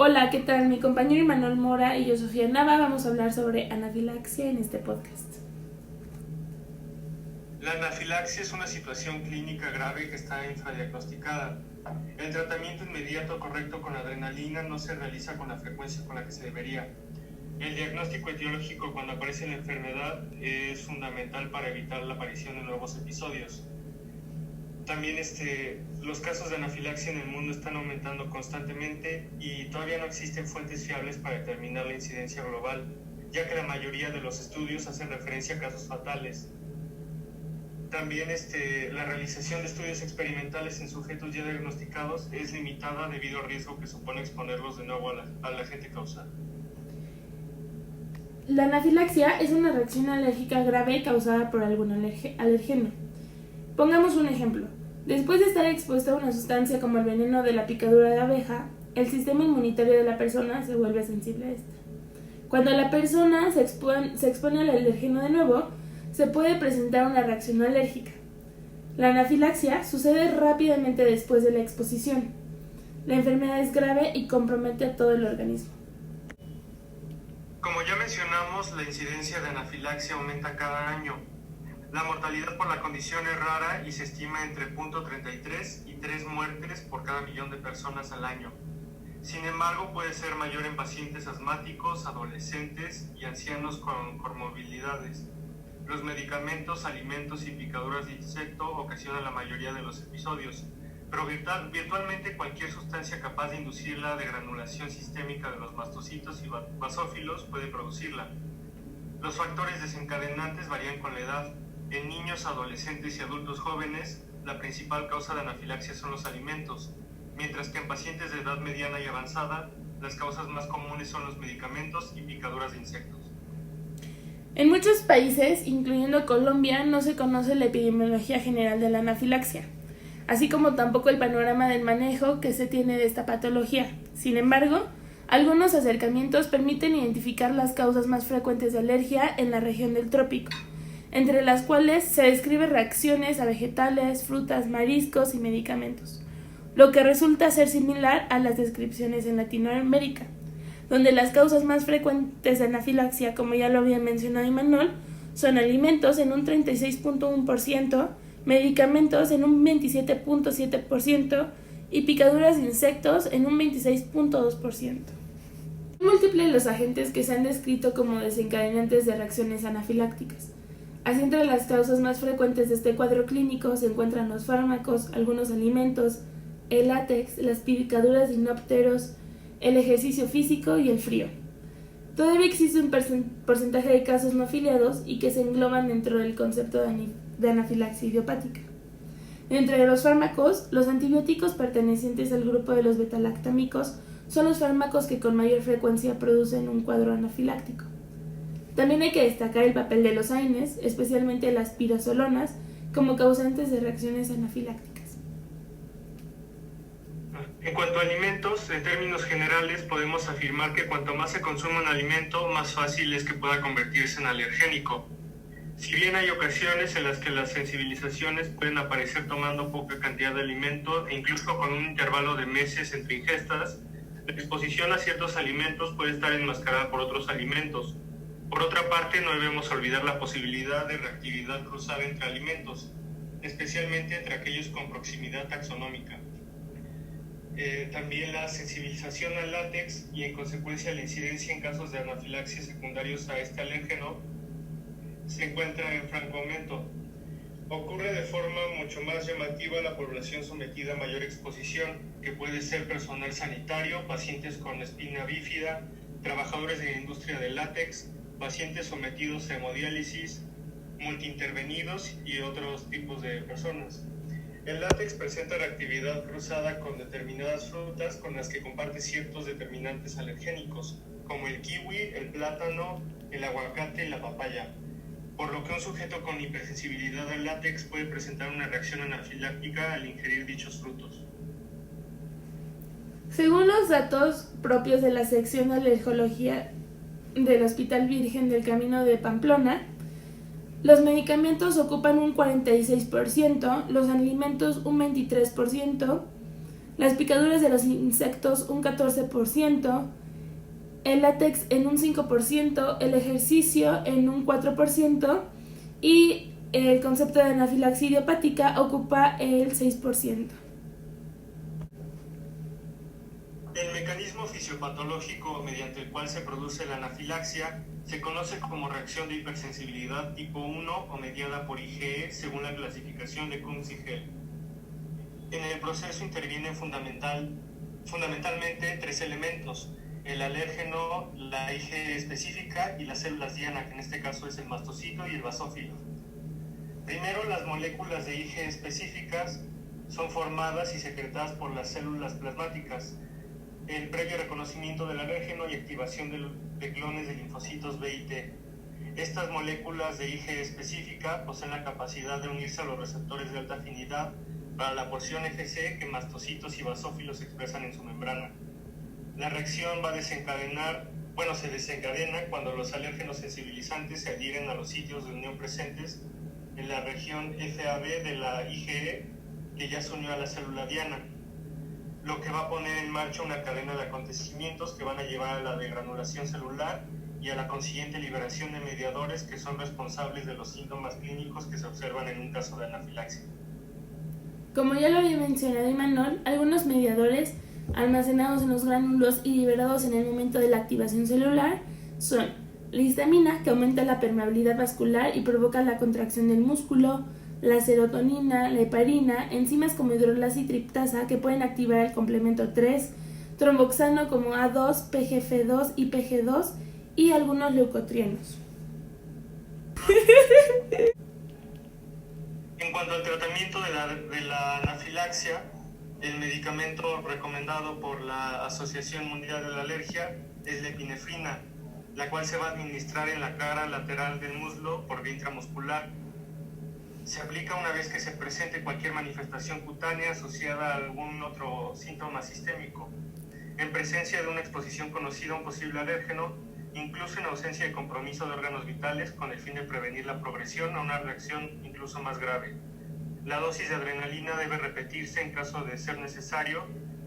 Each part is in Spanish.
Hola, ¿qué tal? Mi compañero Imanol Mora y yo, Sofía Nava, vamos a hablar sobre anafilaxia en este podcast. La anafilaxia es una situación clínica grave que está infradiagnosticada. El tratamiento inmediato correcto con adrenalina no se realiza con la frecuencia con la que se debería. El diagnóstico etiológico cuando aparece la enfermedad es fundamental para evitar la aparición de nuevos episodios. También los casos de anafilaxia en el mundo están aumentando constantemente y todavía no existen fuentes fiables para determinar la incidencia global, ya que la mayoría de los estudios hacen referencia a casos fatales. También la realización de estudios experimentales en sujetos ya diagnosticados es limitada debido al riesgo que supone exponerlos de nuevo al agente causal. La anafilaxia es una reacción alérgica grave causada por algún alergeno. Pongamos un ejemplo. Después de estar expuesto a una sustancia como el veneno de la picadura de abeja, el sistema inmunitario de la persona se vuelve sensible a esta. Cuando la persona se expone al alergeno de nuevo, se puede presentar una reacción alérgica. La anafilaxia sucede rápidamente después de la exposición. La enfermedad es grave y compromete a todo el organismo. Como ya mencionamos, la incidencia de anafilaxia aumenta cada año. La mortalidad por la condición es rara y se estima entre 0.33 y 3 muertes por cada millón de personas al año. Sin embargo, puede ser mayor en pacientes asmáticos, adolescentes y ancianos con comorbilidades. Los medicamentos, alimentos y picaduras de insecto ocasionan la mayoría de los episodios, pero virtualmente cualquier sustancia capaz de inducir la degranulación sistémica de los mastocitos y basófilos puede producirla. Los factores desencadenantes varían con la edad. En niños, adolescentes y adultos jóvenes, la principal causa de anafilaxia son los alimentos, mientras que en pacientes de edad mediana y avanzada, las causas más comunes son los medicamentos y picaduras de insectos. En muchos países, incluyendo Colombia, no se conoce la epidemiología general de la anafilaxia, así como tampoco el panorama del manejo que se tiene de esta patología. Sin embargo, algunos acercamientos permiten identificar las causas más frecuentes de alergia en la región del trópico, entre las cuales se describen reacciones a vegetales, frutas, mariscos y medicamentos, lo que resulta ser similar a las descripciones en Latinoamérica, donde las causas más frecuentes de anafilaxia, como ya lo había mencionado Imanol, son alimentos en un 36.1%, medicamentos en un 27.7% y picaduras de insectos en un 26.2%. Son múltiples los agentes que se han descrito como desencadenantes de reacciones anafilácticas. Así, entre las causas más frecuentes de este cuadro clínico se encuentran los fármacos, algunos alimentos, el látex, las picaduras de dinópteros, el ejercicio físico y el frío. Todavía existe un porcentaje de casos no afiliados y que se engloban dentro del concepto de anafilaxia idiopática. Entre los fármacos, los antibióticos pertenecientes al grupo de los betalactámicos son los fármacos que con mayor frecuencia producen un cuadro anafiláctico. También hay que destacar el papel de los AINES, especialmente las pirazolonas, como causantes de reacciones anafilácticas. En cuanto a alimentos, en términos generales podemos afirmar que cuanto más se consume un alimento, más fácil es que pueda convertirse en alergénico. Si bien hay ocasiones en las que las sensibilizaciones pueden aparecer tomando poca cantidad de alimento e incluso con un intervalo de meses entre ingestas, la exposición a ciertos alimentos puede estar enmascarada por otros alimentos. Por otra parte, no debemos olvidar la posibilidad de reactividad cruzada entre alimentos, especialmente entre aquellos con proximidad taxonómica. También la sensibilización al látex y en consecuencia la incidencia en casos de anafilaxia secundarios a este alérgeno se encuentra en franco aumento. Ocurre de forma mucho más llamativa en la población sometida a mayor exposición, que puede ser personal sanitario, pacientes con espina bífida, trabajadores de la industria del látex, pacientes sometidos a hemodiálisis, multiintervenidos y otros tipos de personas. El látex presenta reactividad cruzada con determinadas frutas con las que comparte ciertos determinantes alergénicos, como el kiwi, el plátano, el aguacate y la papaya, por lo que un sujeto con hipersensibilidad al látex puede presentar una reacción anafiláctica al ingerir dichos frutos. Según los datos propios de la sección de alergología del Hospital Virgen del Camino de Pamplona, los medicamentos ocupan un 46%, los alimentos un 23%, las picaduras de los insectos un 14%, el látex en un 5%, el ejercicio en un 4% y el concepto de anafilaxia idiopática ocupa el 6%. El mecanismo fisiopatológico mediante el cual se produce la anafilaxia se conoce como reacción de hipersensibilidad tipo 1 o mediada por IgE según la clasificación de Kunz-Hell. En el proceso intervienen fundamentalmente tres elementos: el alérgeno, la IgE específica y las células diana, que en este caso es el mastocito y el basófilo. Primero, las moléculas de IgE específicas son formadas y secretadas por las células plasmáticas, el previo reconocimiento del alérgeno y activación de clones de linfocitos B y T. Estas moléculas de IgE específica poseen la capacidad de unirse a los receptores de alta afinidad para la porción Fc que mastocitos y basófilos expresan en su membrana. La reacción se desencadena cuando los alérgenos sensibilizantes se adhieren a los sitios de unión presentes en la región FAB de la IgE que ya se unió a la célula diana, lo que va a poner en marcha una cadena de acontecimientos que van a llevar a la degranulación celular y a la consiguiente liberación de mediadores que son responsables de los síntomas clínicos que se observan en un caso de anafilaxia. Como ya lo había mencionado Imanol, algunos mediadores almacenados en los gránulos y liberados en el momento de la activación celular son la histamina, que aumenta la permeabilidad vascular y provoca la contracción del músculo, la serotonina, la heparina, enzimas como hidrolasa y triptasa que pueden activar el complemento 3, tromboxano como A2, PGF2 y PG2 y algunos leucotrienos. En cuanto al tratamiento de la anafilaxia, el medicamento recomendado por la Asociación Mundial de la Alergia es la epinefrina, la cual se va a administrar en la cara lateral del muslo por vía intramuscular. Se aplica una vez que se presente cualquier manifestación cutánea asociada a algún otro síntoma sistémico, en presencia de una exposición conocida a un posible alérgeno, incluso en ausencia de compromiso de órganos vitales, con el fin de prevenir la progresión a una reacción incluso más grave. La dosis de adrenalina debe repetirse en caso de ser necesario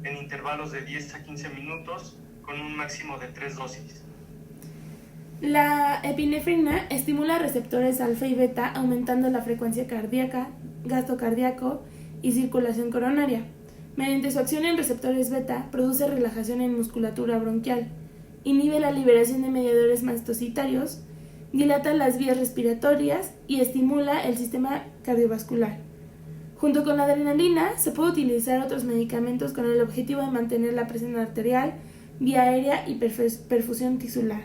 en intervalos de 10 a 15 minutos con un máximo de 3 dosis. La epinefrina estimula receptores alfa y beta, aumentando la frecuencia cardíaca, gasto cardíaco y circulación coronaria. Mediante su acción en receptores beta, produce relajación en musculatura bronquial, inhibe la liberación de mediadores mastocitarios, dilata las vías respiratorias y estimula el sistema cardiovascular. Junto con la adrenalina, se puede utilizar otros medicamentos con el objetivo de mantener la presión arterial, vía aérea y perfusión tisular.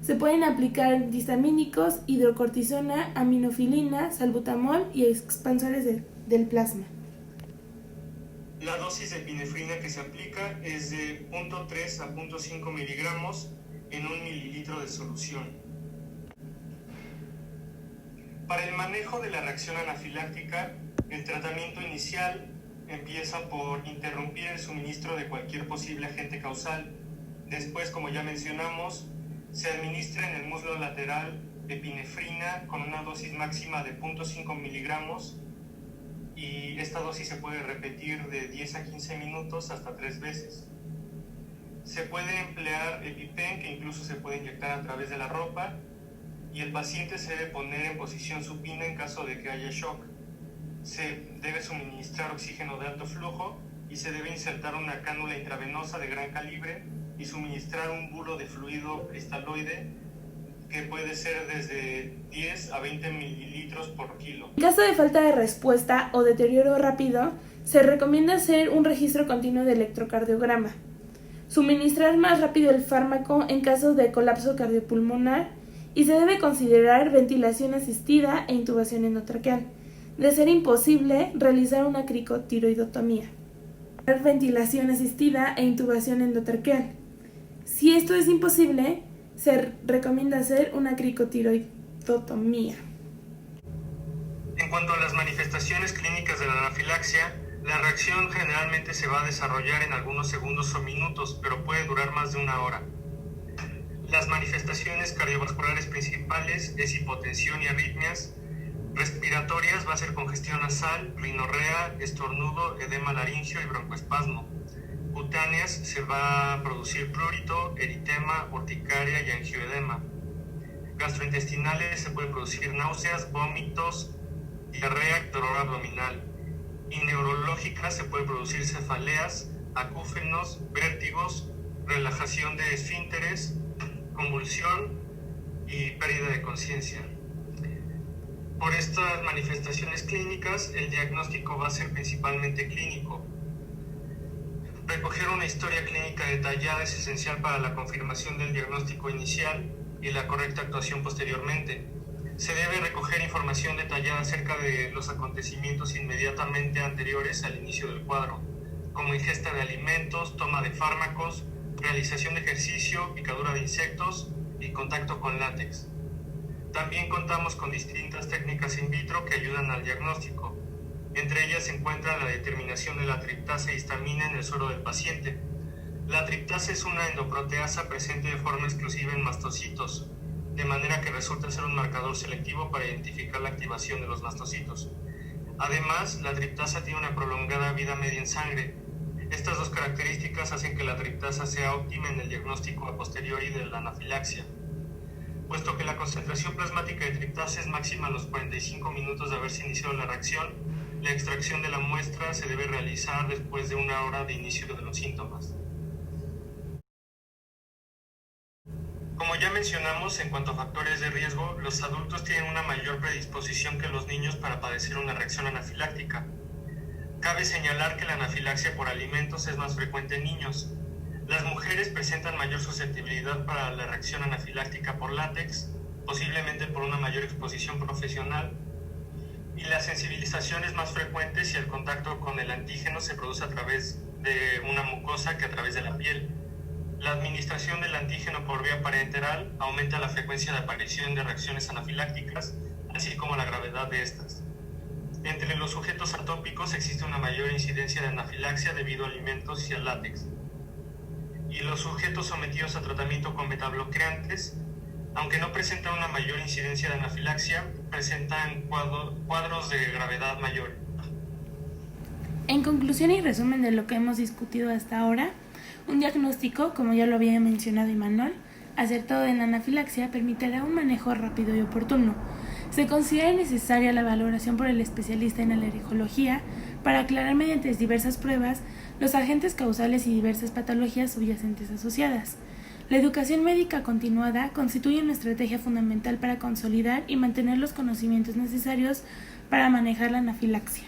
Se pueden aplicar antihistamínicos, hidrocortisona, aminofilina, salbutamol y expansores del plasma. La dosis de epinefrina que se aplica es de 0.3 a 0.5 miligramos en 1 mililitro de solución. Para el manejo de la reacción anafiláctica, el tratamiento inicial empieza por interrumpir el suministro de cualquier posible agente causal. Después, como ya mencionamos, se administra en el muslo lateral epinefrina con una dosis máxima de 0.5 miligramos y esta dosis se puede repetir de 10 a 15 minutos hasta 3 veces. Se puede emplear EpiPen, que incluso se puede inyectar a través de la ropa, y el paciente se debe poner en posición supina en caso de que haya shock. Se debe suministrar oxígeno de alto flujo y se debe insertar una cánula intravenosa de gran calibre y suministrar un bulo de fluido cristaloide que puede ser desde 10 a 20 mililitros por kilo. En caso de falta de respuesta o deterioro rápido, se recomienda hacer un registro continuo de electrocardiograma. Suministrar más rápido el fármaco en caso de colapso cardiopulmonar y se debe considerar ventilación asistida e intubación endotraqueal. De ser imposible, realizar una cricotiroidotomía. Ventilación asistida e intubación endotraqueal. Si esto es imposible, se recomienda hacer una cricotiroidotomía. En cuanto a las manifestaciones clínicas de la anafilaxia, la reacción generalmente se va a desarrollar en algunos segundos o minutos, pero puede durar más de una hora. Las manifestaciones cardiovasculares principales es hipotensión y arritmias, Respiratorias va a ser congestión nasal, rinorrea, estornudo, edema laringio y broncoespasmo. Cutáneas se va a producir prurito, eritema, urticaria y angioedema. Gastrointestinales se puede producir náuseas, vómitos, diarrea y dolor abdominal. Y neurológicas se puede producir cefaleas, acúfenos, vértigos, relajación de esfínteres, convulsión y pérdida de conciencia. Por estas manifestaciones clínicas, el diagnóstico va a ser principalmente clínico. Recoger una historia clínica detallada es esencial para la confirmación del diagnóstico inicial y la correcta actuación posteriormente. Se debe recoger información detallada acerca de los acontecimientos inmediatamente anteriores al inicio del cuadro, como ingesta de alimentos, toma de fármacos, realización de ejercicio, picadura de insectos y contacto con látex. También contamos con distintas técnicas in vitro que ayudan al diagnóstico. Entre ellas se encuentra la determinación de la triptasa e histamina en el suero del paciente. La triptasa es una endoproteasa presente de forma exclusiva en mastocitos, de manera que resulta ser un marcador selectivo para identificar la activación de los mastocitos. Además, la triptasa tiene una prolongada vida media en sangre. Estas dos características hacen que la triptasa sea óptima en el diagnóstico a posteriori de la anafilaxia. Puesto que la concentración plasmática de triptasa es máxima a los 45 minutos de haberse iniciado la reacción, la extracción de la muestra se debe realizar después de 1 hora de inicio de los síntomas. Como ya mencionamos, en cuanto a factores de riesgo, los adultos tienen una mayor predisposición que los niños para padecer una reacción anafiláctica. Cabe señalar que la anafilaxia por alimentos es más frecuente en niños. Las mujeres presentan mayor susceptibilidad para la reacción anafiláctica por látex, posiblemente por una mayor exposición profesional, y la sensibilización es más frecuente si el contacto con el antígeno se produce a través de una mucosa que a través de la piel. La administración del antígeno por vía parenteral aumenta la frecuencia de aparición de reacciones anafilácticas, así como la gravedad de estas. Entre los sujetos atópicos existe una mayor incidencia de anafilaxia debido a alimentos y al látex. Y los sujetos sometidos a tratamiento con betabloqueantes, aunque no presentan una mayor incidencia de anafilaxia, presentan cuadros de gravedad mayor. En conclusión y resumen de lo que hemos discutido hasta ahora, un diagnóstico, como ya lo había mencionado Imanol, acertado en la anafilaxia permitirá un manejo rápido y oportuno. Se considera necesaria la valoración por el especialista en alergología para aclarar mediante diversas pruebas los agentes causales y diversas patologías subyacentes asociadas. La educación médica continuada constituye una estrategia fundamental para consolidar y mantener los conocimientos necesarios para manejar la anafilaxia.